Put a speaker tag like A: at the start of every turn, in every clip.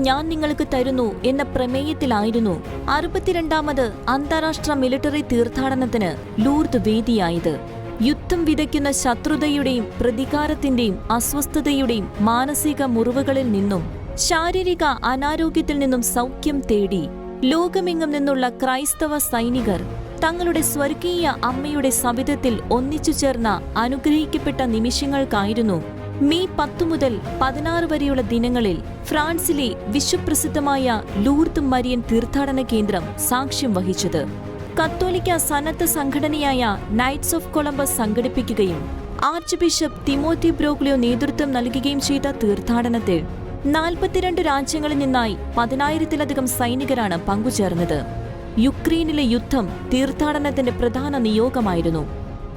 A: ഞാൻ നിങ്ങൾക്ക് തരുന്നു എന്ന പ്രമേയത്തിലായിരുന്നു 62ാമത് അന്താരാഷ്ട്ര മിലിറ്ററി തീർത്ഥാടനത്തിന് ലൂർദ് വേദിയായത്. യുദ്ധം വിതയ്ക്കുന്ന ശത്രുതയുടെയും പ്രതികാരത്തിന്റെയും അസ്വസ്ഥതയുടെയും മാനസിക മുറിവുകളിൽ നിന്നും ശാരീരിക അനാരോഗ്യത്തിൽ നിന്നും സൗഖ്യം തേടി ലോകമെങ്ങും നിന്നുള്ള ക്രൈസ്തവ സൈനികർ തങ്ങളുടെ സ്വർഗീയ അമ്മയുടെ സവിധത്തിൽ ഒന്നിച്ചു ചേർന്ന അനുഗ്രഹിക്കപ്പെട്ട നിമിഷങ്ങൾക്കായിരുന്നു മെയ് 10 മുതൽ 16 വരെയുള്ള ദിനങ്ങളിൽ ഫ്രാൻസിലെ വിശ്വപ്രസിദ്ധമായ ലൂർദ് മരിയൻ തീർത്ഥാടന കേന്ദ്രം സാക്ഷ്യം വഹിച്ചത്. കത്തോലിക്ക സന്നദ്ധ സംഘടനയായ നൈറ്റ്സ് ഓഫ് കൊളംബസ് സംഘടിപ്പിക്കുകയും ആർച്ച് ബിഷപ്പ് തിമോത്തി ബ്രോഗ്ലിയോ നേതൃത്വം നൽകുകയും ചെയ്ത തീർത്ഥാടനത്തിൽ 42 രാജ്യങ്ങളിൽ നിന്നായി 10,000-ത്തിലധികം സൈനികരാണ് പങ്കുചേർന്നത്. യുക്രൈനിലെ യുദ്ധം തീർത്ഥാടനത്തിന്റെ പ്രധാന നിയോഗമായിരുന്നു.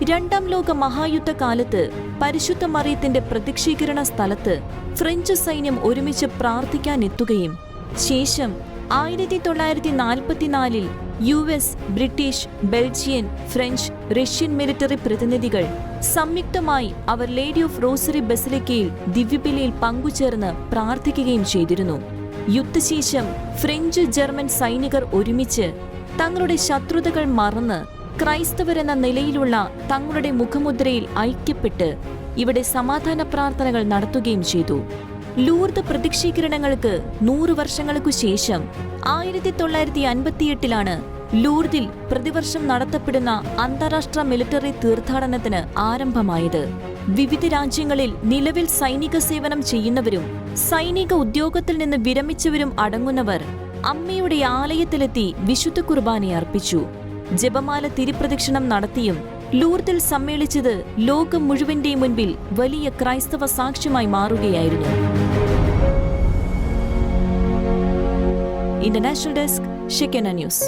A: 2ാം ലോക മഹായുദ്ധകാലത്ത് പരിശുദ്ധ മറിയത്തിന്റെ പ്രത്യക്ഷീകരണ സ്ഥലത്ത് ഫ്രഞ്ച് സൈന്യം ഒരുമിച്ച് പ്രാർത്ഥിക്കാനെത്തുകയും ശേഷം 1944-ൽ US, British, Belgian, French, Russian military പ്രതിനിധികൾ സംയുക്തമായി അവർ ലേഡി ഓഫ് റോസറി ബസിലിക്കയിൽ ദിവ്യബലിയിൽ പങ്കുചേർന്ന് പ്രാർത്ഥിക്കുകയും ചെയ്തിരുന്നു. യുദ്ധശേഷം ഫ്രഞ്ച്, ജർമ്മൻ സൈനികർ ഒരുമിച്ച് തങ്ങളുടെ ശത്രുതകൾ മറന്ന് ക്രൈസ്തവരെന്ന നിലയിലുള്ള തങ്ങളുടെ മുഖമുദ്രയിൽ ഐക്യപ്പെട്ട് ഇവിടെ സമാധാന പ്രാർത്ഥനകൾ നടത്തുകയും ചെയ്തു. ലൂർദ് പ്രത്യക്ഷീകരണങ്ങൾക്ക് 100 വർഷങ്ങൾക്കു ശേഷം 1958-ലാണ് ലൂർദിൽ പ്രതിവർഷം നടത്തപ്പെടുന്ന അന്താരാഷ്ട്ര മിലിറ്ററി തീർത്ഥാടനത്തിന് ആരംഭമായത്. വിവിധ രാജ്യങ്ങളിൽ നിലവിൽ സൈനിക സേവനം ചെയ്യുന്നവരും സൈനിക ഉദ്യോഗത്തിൽ നിന്ന് വിരമിച്ചവരും അടങ്ങുന്നവർ അമ്മയുടെ ആലയത്തിലെത്തി വിശുദ്ധ കുർബാന അർപ്പിച്ചു. ജപമാല തിരിപ്രദക്ഷിണം നടത്തിയും ലൂർദിൽ സമ്മേളിച്ചത് ലോകം മുഴുവന്റെയും മുൻപിൽ വലിയ ക്രൈസ്തവ സാക്ഷ്യമായി മാറുകയായിരുന്നു. International desk, ഷെക്കന news.